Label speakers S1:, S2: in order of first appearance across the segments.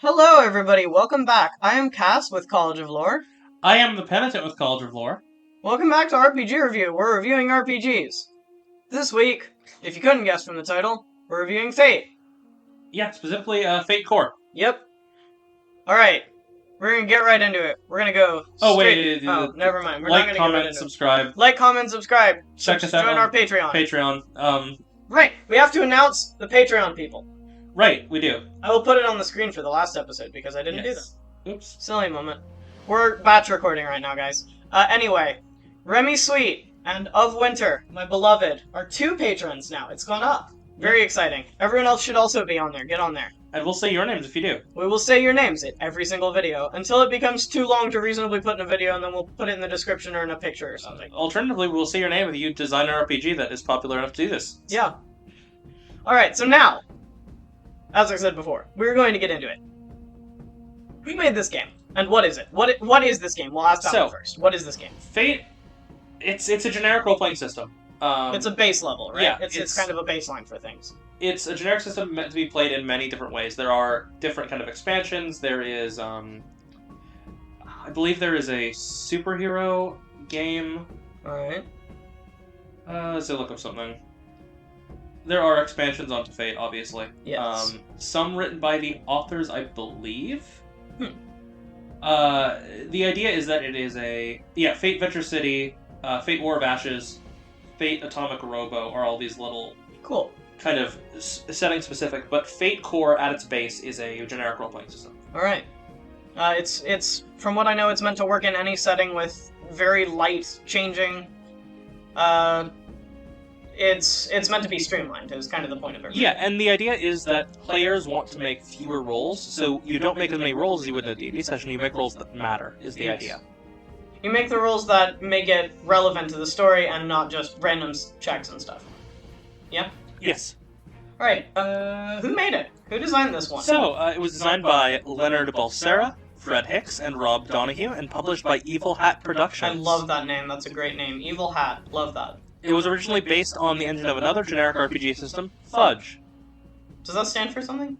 S1: Hello, everybody. Welcome back. I am Cass with College of Lore.
S2: I am the Penitent with College of Lore.
S1: Welcome back to RPG Review. We're reviewing RPGs. This week, if you couldn't guess from the title, we're reviewing Fate.
S2: Yeah, specifically Fate Core.
S1: Yep. Alright. We're gonna get right into it. We're gonna go straight... never mind. We're not gonna get right into
S2: subscribe.
S1: it. Like, comment, subscribe.
S2: Check us out
S1: Join
S2: on
S1: our Patreon.
S2: Patreon.
S1: Right. We have to announce the Patreon people.
S2: Right, we do.
S1: I will put it on the screen for the last episode because I didn't do that.
S2: Oops.
S1: Silly moment. We're batch recording right now, guys. Anyway, Remy Sweet and Of Winter, my beloved, are 2 patrons now. It's gone up. Very exciting. Everyone else should also be on there. Get on there.
S2: And we'll say your names if you do.
S1: We will say your names in every single video until it becomes too long to reasonably put in a video, and then we'll put it in the description or in a picture or something.
S2: Alternatively, we'll say your name if you design an RPG that is popular enough to do this.
S1: Yeah. Alright, so now, as I said before, we're going to get into it. Who made this game? And what is it? What is this game? We'll ask that one first. What is this game?
S2: Fate, it's a generic role-playing system.
S1: It's a base level, right?
S2: Yeah.
S1: It's kind of a baseline for things.
S2: It's a generic system meant to be played in many different ways. There are different kind of expansions. There is, I believe there is a superhero game.
S1: Alright.
S2: Let's look up something. There are expansions onto Fate, obviously.
S1: Yes.
S2: Some written by the authors, I believe. The idea is that it is Fate Venture City, Fate War of Ashes, Fate Atomic Robo are all these little
S1: cool
S2: kind of setting specific, but Fate Core at its base is a generic role-playing system.
S1: Alright. It's from what I know, it's meant to work in any setting with very light changing. It's meant to be streamlined, is kind of the point of it.
S2: Yeah, and the idea is that players want to make fewer rolls, so you don't make as many rolls as you would in a D&D session, you make rolls that matter, is the idea.
S1: You make the rolls that make it relevant to the story and not just random checks and stuff. Yeah?
S2: Yes.
S1: Alright, who made it? Who designed this one?
S2: So, it was designed by Leonard Balsera, Fred Hicks, and Rob Donahue, and published by Evil Hat Productions.
S1: I love that name, that's a great name. Evil Hat, love that.
S2: It was originally based on the engine of another generic RPG system, Fudge.
S1: Does that stand for something?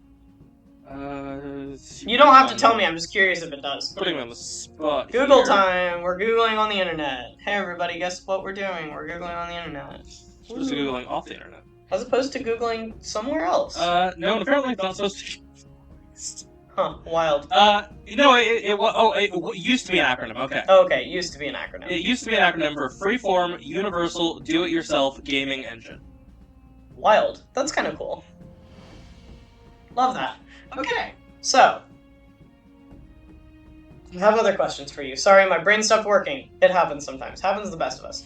S2: You
S1: don't have to tell me, I'm just curious if it does.
S2: Putting me on the spot
S1: Google
S2: here.
S1: time! We're Googling on the internet. Hey everybody, guess what we're doing? We're Googling on the internet.
S2: Supposed to Googling off the internet.
S1: As opposed to Googling somewhere else.
S2: No, apparently it's not supposed to.
S1: Huh, wild.
S2: It used to be an acronym, okay.
S1: Okay, it used to be an acronym.
S2: It used to be an acronym for Freeform Universal Do-It-Yourself Gaming Engine.
S1: Wild. That's kind of cool. Love that. Okay, so. I have other questions for you. Sorry, my brain stopped working. It happens sometimes. Happens to the best of us.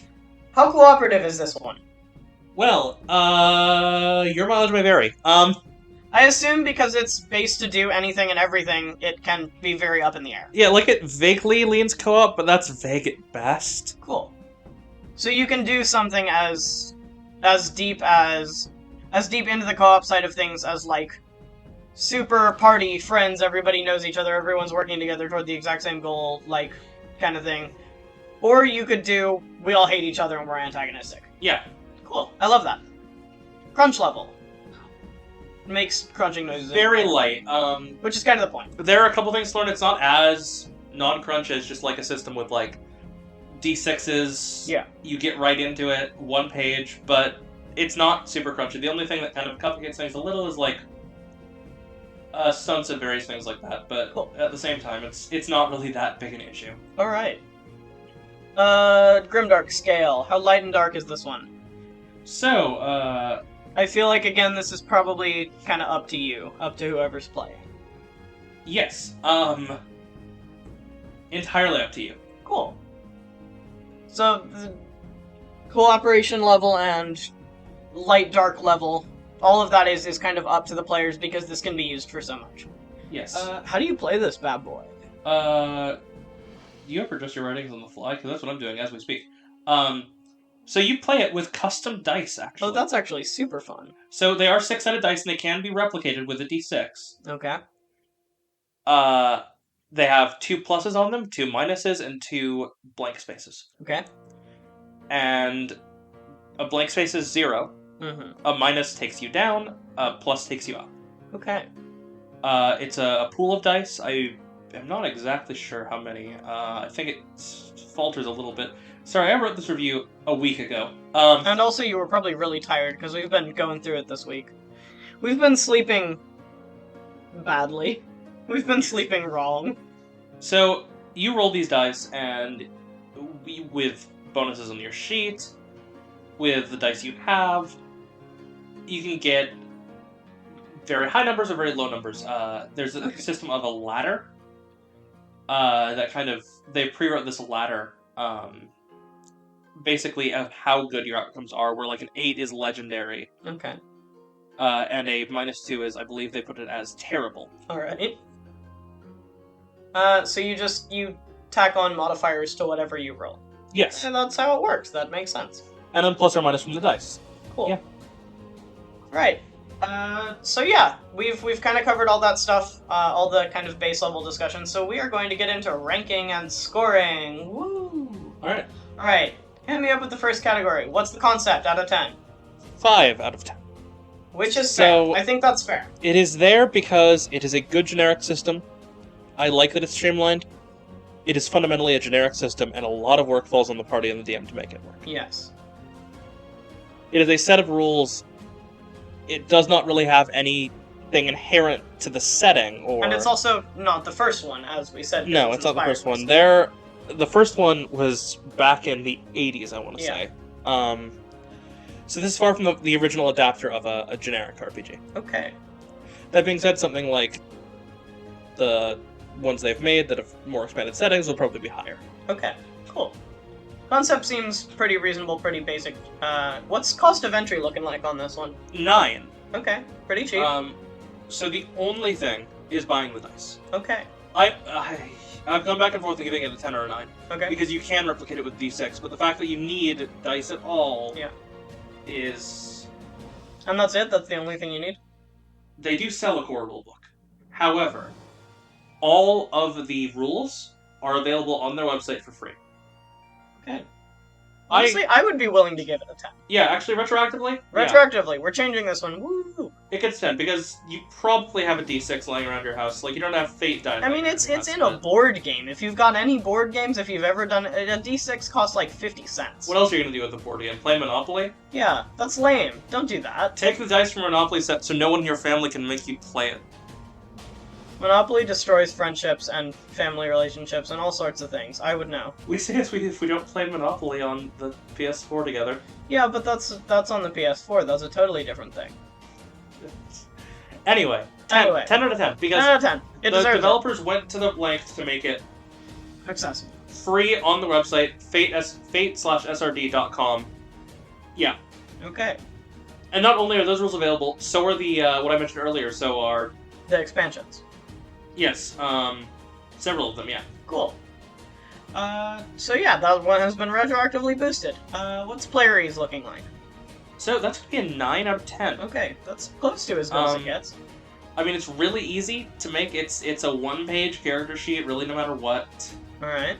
S1: How cooperative is this one?
S2: Well, your mileage may vary.
S1: I assume because it's based to do anything and everything, it can be very up in the air.
S2: Yeah, like it vaguely leans co-op, but that's vague at best.
S1: Cool. So you can do something as deep into the co-op side of things as like super party friends, everybody knows each other, everyone's working together toward the exact same goal, like kind of thing. Or you could do we all hate each other and we're antagonistic.
S2: Yeah.
S1: Cool. I love that. Crunch level. Makes crunching noises.
S2: Very light.
S1: Which is kind of the point.
S2: There are a couple things to learn. It's not as non-crunch as just like a system with like D6s.
S1: Yeah.
S2: You get right into it, one page, but it's not super crunchy. The only thing that kind of complicates things a little is like stunts and various things like that. But cool. At the same time, it's not really that big an issue.
S1: All right. Grimdark scale. How light and dark is this one?
S2: So,
S1: I feel like, again, this is probably kind of up to you, up to whoever's playing.
S2: Yes. Entirely up to you.
S1: Cool. So, the cooperation level and light-dark level, all of that is kind of up to the players because this can be used for so much.
S2: Yes.
S1: How do you play this bad boy?
S2: Do you ever adjust your writings on the fly? Because that's what I'm doing as we speak. So you play it with custom dice, actually.
S1: Oh, that's actually super fun.
S2: So they are 6-sided dice, and they can be replicated with a d6.
S1: Okay.
S2: They have 2 pluses on them, 2 minuses, and 2 blank spaces.
S1: Okay.
S2: And a blank space is 0.
S1: Mm-hmm.
S2: A minus takes you down, a plus takes you up.
S1: Okay.
S2: It's a pool of dice. I am not exactly sure how many. I think it falters a little bit. Sorry, I wrote this review a week ago.
S1: And also, you were probably really tired because we've been going through it this week. We've been sleeping badly. We've been sleeping wrong.
S2: So you roll these dice, and with bonuses on your sheet, with the dice you have, you can get very high numbers or very low numbers. There's a system of a ladder that kind of they pre-wrote this ladder. Basically, of how good your outcomes are, where like an 8 is legendary.
S1: Okay.
S2: And a -2 is, I believe they put it as terrible.
S1: Alright. So you tack on modifiers to whatever you roll.
S2: Yes.
S1: And that's how it works. That makes sense.
S2: And then plus or minus from the dice.
S1: Cool.
S2: Yeah.
S1: Right. So yeah, we've kind of covered all that stuff, all the kind of base level discussion. So we are going to get into ranking and scoring. Woo!
S2: Alright.
S1: Alright. Hit me up with the first category. What's the concept out of 10?
S2: 5 out of 10.
S1: Which is
S2: So-
S1: fair. I think that's fair.
S2: It is there because it is a good generic system. I like that it's streamlined. It is fundamentally a generic system, and a lot of work falls on the party and the DM to make it work.
S1: Yes.
S2: It is a set of rules. It does not really have anything inherent to the setting, or...
S1: And it's also not the first one, as we said.
S2: No, it's not the first one. The first one was back in the 80s, I want to say. So this is far from the original adapter of a generic RPG.
S1: Okay.
S2: That being said, something like the ones they've made that have more expanded settings will probably be higher.
S1: Okay. Cool. Concept seems pretty reasonable, pretty basic. What's cost of entry looking like on this one?
S2: 9.
S1: Okay. Pretty cheap.
S2: So the only thing is buying the dice.
S1: Okay.
S2: I've gone back and forth in giving it a 10 or a 9.
S1: Okay.
S2: Because you can replicate it with d6, but the fact that you need dice at all is...
S1: And that's it? That's the only thing you need?
S2: They do sell a core rulebook. However, all of the rules are available on their website for free.
S1: Okay. Honestly, I would be willing to give it a 10.
S2: Yeah, actually, retroactively?
S1: Retroactively, we're changing this one. Woo!
S2: It gets 10, because you probably have a d6 lying around your house. Like, you don't have Fate die.
S1: I mean, it's in a board game. If you've got any board games, if you've ever done... A D6 costs like 50 cents.
S2: What else are you going to do with the board game? Play Monopoly?
S1: Yeah, that's lame. Don't do that.
S2: Take the dice from a Monopoly set so no one in your family can make you play it.
S1: Monopoly destroys friendships and family relationships and all sorts of things. I would know.
S2: We say this if we don't play Monopoly on the PS4 together.
S1: Yeah, but that's on the PS4. That's a totally different thing.
S2: Anyway, 10 out of 10. Because
S1: 10 out of 10. It
S2: the
S1: deserves
S2: developers went to the length to make it
S1: accessible.
S2: free on the website, fate/srd.com. Yeah.
S1: Okay.
S2: And not only are those rules available, so are the, what I mentioned earlier, so are...
S1: The expansions.
S2: Yes, several of them, yeah.
S1: Cool. So yeah, that one has been retroactively boosted. What's player ease looking like?
S2: So that's going to be a 9 out of 10.
S1: Okay, that's close to as good as it gets.
S2: I mean, it's really easy to make. It's a one-page character sheet, really, no matter what.
S1: Alright.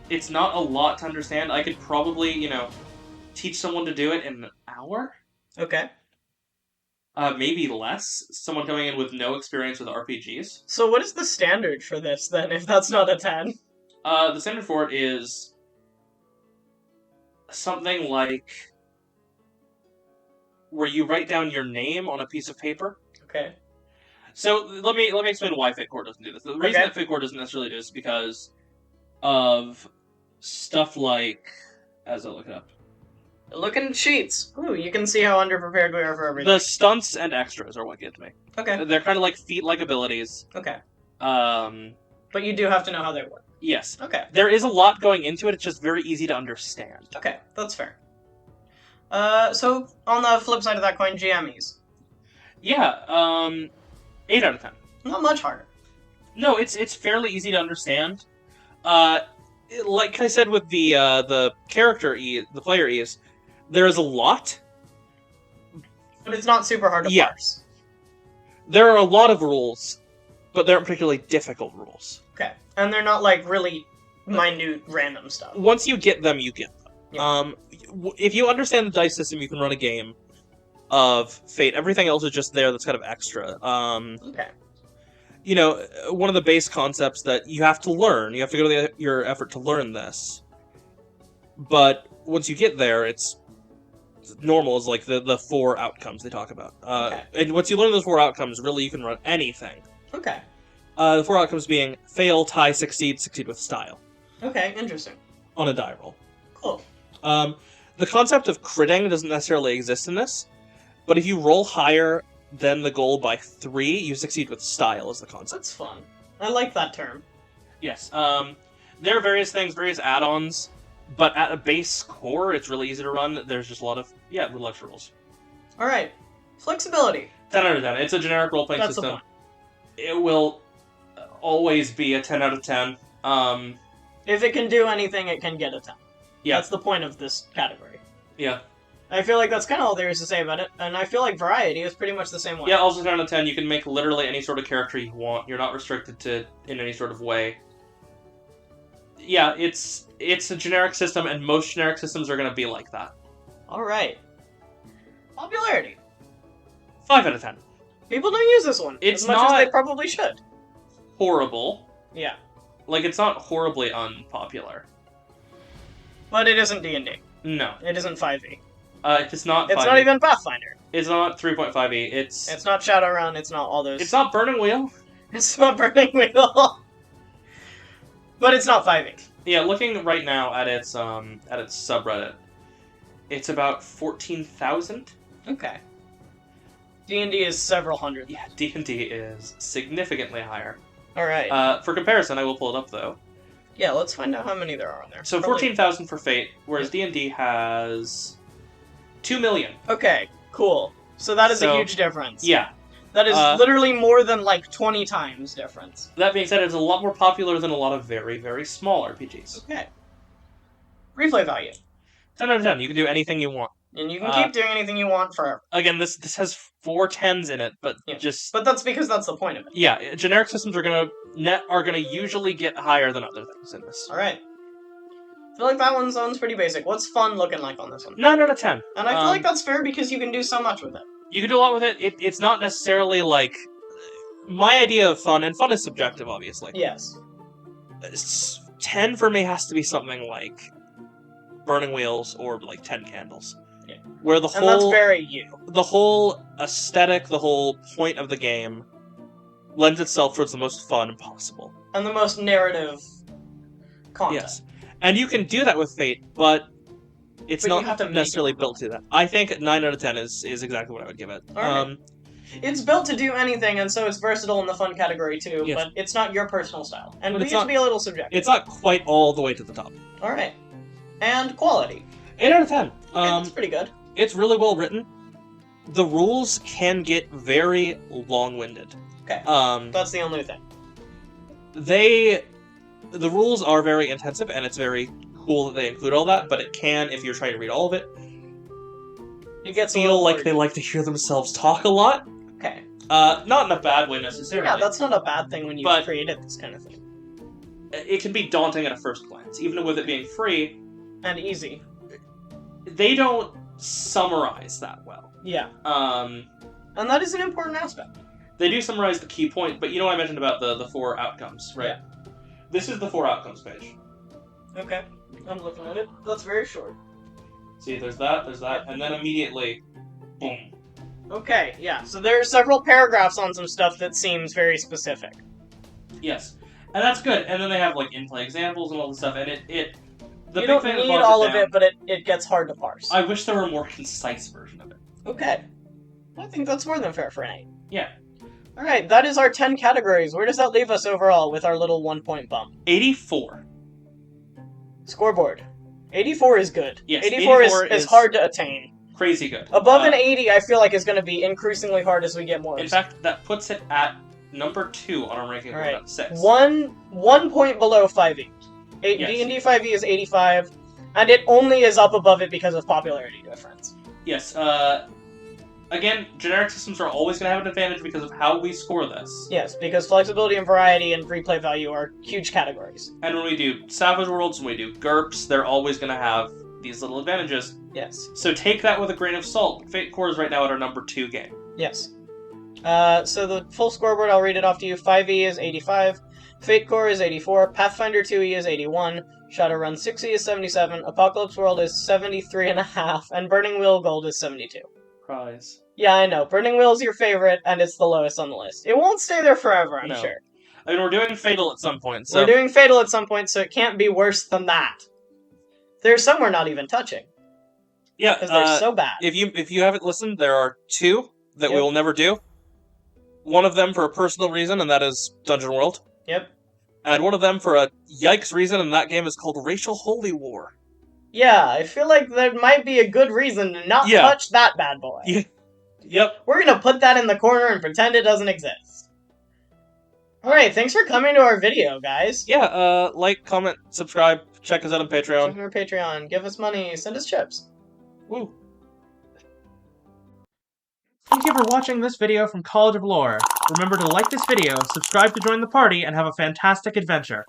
S2: It's not a lot to understand. I could probably, teach someone to do it in an hour?
S1: Okay.
S2: Maybe less. Someone coming in with no experience with RPGs.
S1: So what is the standard for this, then, if that's not a 10?
S2: The standard for it is something like where you write down your name on a piece of paper.
S1: Okay.
S2: So let me explain why Fate Core doesn't do this. The reason that Fate Core doesn't necessarily do this is because of stuff like, as I look it up.
S1: Looking at sheets. Ooh, you can see how underprepared we are for everything.
S2: The stunts and extras are what get me.
S1: Okay.
S2: They're kind of like feat-like abilities.
S1: Okay.
S2: But
S1: you do have to know how they work.
S2: Yes.
S1: Okay.
S2: There is a lot going into it, it's just very easy to understand.
S1: Okay, that's fair. So, on the flip side of that coin, GMEs.
S2: Yeah, 8 out of 10.
S1: Not much harder.
S2: No, it's fairly easy to understand. Like I said with the character E, the player E's, there is a lot.
S1: But it's not super hard to parse.
S2: There are a lot of rules, but they aren't particularly difficult rules.
S1: Okay. And they're not, like, really minute, random stuff.
S2: Once you get them, you get them.
S1: Yeah.
S2: If you understand the dice system, you can run a game.
S3: of Fate. Everything else is just there that's kind of extra.
S1: Okay.
S3: You know, one of the base concepts that you have to learn, you have to go to your effort to learn this. But once you get there, it's normal is like the 4 outcomes they talk about.
S1: Okay.
S3: And once you learn those 4 outcomes, really you can run anything.
S1: Okay.
S3: The 4 outcomes being fail, tie, succeed, succeed with style.
S1: Okay, interesting.
S3: On a die roll.
S1: Cool.
S3: The concept of critting doesn't necessarily exist in this, but if you roll higher than the goal by 3, you succeed with style is the concept.
S1: That's fun. I like that term.
S3: Yes. There are various things, various add-ons, but at a base core, it's really easy to run. There's just a lot of, little extra rules.
S1: Alright. Flexibility.
S3: 10 out of 10. It's a generic role-playing
S1: That's the
S3: system.
S1: point.
S3: It will always be a 10 out of 10.
S1: If it can do anything, it can get a 10.
S3: Yeah.
S1: That's the point of this category.
S3: Yeah.
S1: I feel like that's kind of all there is to say about it, and I feel like variety is pretty much the same way.
S3: Yeah, also 10 out of 10. You can make literally any sort of character you want. You're not restricted to in any sort of way. Yeah, it's a generic system, and most generic systems are going to be like that.
S1: Alright. Popularity.
S3: 5 out of 10.
S1: People don't use this one
S3: It's
S1: as much
S3: not-
S1: as they probably should.
S3: Horrible.
S1: Yeah.
S3: Like, it's not horribly unpopular.
S1: But it isn't D&D.
S3: No.
S1: It isn't 5e.
S3: It's not
S1: It's
S3: 5e.
S1: not even Pathfinder.
S3: It's not 3.5e. It's
S1: It's not Shadowrun, it's not all those...
S3: It's not Burning Wheel.
S1: It's not Burning Wheel. But it's not 5e.
S3: Yeah, looking right now at its subreddit, it's about 14,000.
S1: Okay. D&D is several hundred.
S3: Yeah, D&D is significantly higher.
S1: Alright.
S3: For comparison, I will pull it up though.
S1: Yeah, let's find out how many there are on there.
S3: So
S1: Probably-
S3: 14,000 for Fate, whereas D&D has 2 million.
S1: Okay, cool. So that is a
S3: So-
S1: huge difference.
S3: Yeah.
S1: That is literally more than, like, 20 times difference.
S3: That being said, it's a lot more popular than a lot of very, very small RPGs.
S1: Okay. Replay value.
S3: 10 out of 10. You can do anything you want.
S1: And you can keep doing anything you want forever.
S3: Again, this has 4 10s in it, but
S1: Yeah.
S3: just
S1: But that's because that's the point of it.
S3: yeah, generic systems are gonna usually get higher than other things in this.
S1: Alright. I feel like that one sounds pretty basic. What's fun looking like on this one?
S3: 9 out of 10.
S1: And I feel like that's fair because you can do so much with it.
S3: You can do a lot with it. It's not necessarily like my idea of fun, and fun is subjective, obviously.
S1: Yes.
S3: 10 for me has to be something like Burning Wheels or like 10 Candles.
S1: Yeah.
S3: Where the
S1: And that's
S3: whole
S1: very you.
S3: the whole aesthetic, the whole point of the game lends itself towards the most fun possible.
S1: And the most narrative content.
S3: Yes. And you can do that with Fate, but it's
S1: But you
S3: not
S1: have to make
S3: necessarily
S1: it
S3: built to that. I think 9 out of 10 is exactly what I would give it.
S1: Alright. It's built to do anything, and so it's versatile in the fun category too,
S3: Yes.
S1: but it's not your personal style. And
S3: But
S1: we
S3: it's
S1: get to
S3: not-
S1: be a little subjective.
S3: It's not quite all the way to the top.
S1: Alright. And quality.
S3: 8 out of 10.
S1: It's pretty good.
S3: It's really well written. The rules can get very long-winded.
S1: Okay. That's the only thing.
S3: The rules are very intensive, and it's very cool that they include all that, but it can, if you're trying to read all of it,
S1: It gets a
S3: feel
S1: little
S3: like
S1: wordy.
S3: they like to hear themselves talk a lot.
S1: Okay.
S3: Not in a bad way necessarily.
S1: Yeah, that's not a bad thing when you've
S3: But-
S1: created this kind of thing.
S3: It can be daunting at a first glance, even with it being free.
S1: And easy.
S3: They don't summarize that well.
S1: Yeah. And that is an important aspect.
S3: They do summarize the key point, but you know what I mentioned about the 4 outcomes, right?
S1: Yeah.
S3: This is the 4 outcomes page.
S1: Okay. I'm looking at it. That's very short.
S3: See, there's that, and then immediately, boom.
S1: Okay, yeah. So there are several paragraphs on some stuff that seems very specific.
S3: Yes. And that's good. And then they have, like, in-play examples and all this stuff, and the
S1: You
S3: big
S1: don't
S3: thing that
S1: need
S3: bogs
S1: all
S3: it
S1: of
S3: down-
S1: it, but it gets hard to parse.
S3: I wish there were a more concise version of it.
S1: Okay. I think that's more than fair for an 8.
S3: Yeah.
S1: Alright, that is our 10 categories. Where does that leave us overall with our little 1-point bump?
S3: 84.
S1: Scoreboard. 84 is good.
S3: Yes,
S1: 84
S3: 84
S1: is
S3: is-
S1: hard to attain.
S3: Crazy good.
S1: Above an 80, I feel like is going to be increasingly hard as we get more.
S3: In fact, that puts it at number 2 on our ranking board
S1: Alright.
S3: at 6.
S1: One point below 5e.
S3: Yes.
S1: D&D 5e is 85, and it only is up above it because of popularity difference.
S3: Yes, again, generic systems are always going to have an advantage because of how we score this.
S1: Yes, because flexibility and variety and replay value are huge categories.
S3: And when we do Savage Worlds, when we do GURPS, they're always going to have
S2: these little advantages.
S1: Yes.
S2: So take that with a grain of salt. Fate Core is right now at our number 2 game.
S1: Yes. So the full scoreboard, I'll read it off to you. 5e is 85, Fate Core is 84, Pathfinder 2e is 81, Shadowrun 6e is 77, Apocalypse World is 73.5, and Burning Wheel Gold is 72.
S2: Cries.
S1: Yeah, I know. Burning Wheel is your favorite, and it's the lowest on the list. It won't stay there forever, I'm
S2: No.
S1: sure.
S2: I mean, we're doing Fatal at some point, so...
S1: We're doing Fatal at some point, so it can't be worse than that. There's some we're not even touching.
S3: Yeah,
S1: Because they're so bad.
S3: If you haven't listened, there are 2 that we
S1: Yep.
S3: will never do. One of them for a personal reason, and that is Dungeon World.
S1: Yep.
S3: And one of them for a yikes reason, and that game is called Racial Holy War.
S1: Yeah, I feel like there might be a good reason to not touch that bad boy.
S3: Yeah. Yep.
S1: We're gonna put that in the corner and pretend it doesn't exist. Alright, thanks for coming to our video, guys.
S3: Yeah, like, comment, subscribe, check us out on
S1: Check
S3: Patreon.
S1: out our Patreon, give us money, send us chips.
S3: Woo.
S4: Thank you for watching this video from College of Lore. Remember to like this video, subscribe to join the party, and have a fantastic adventure.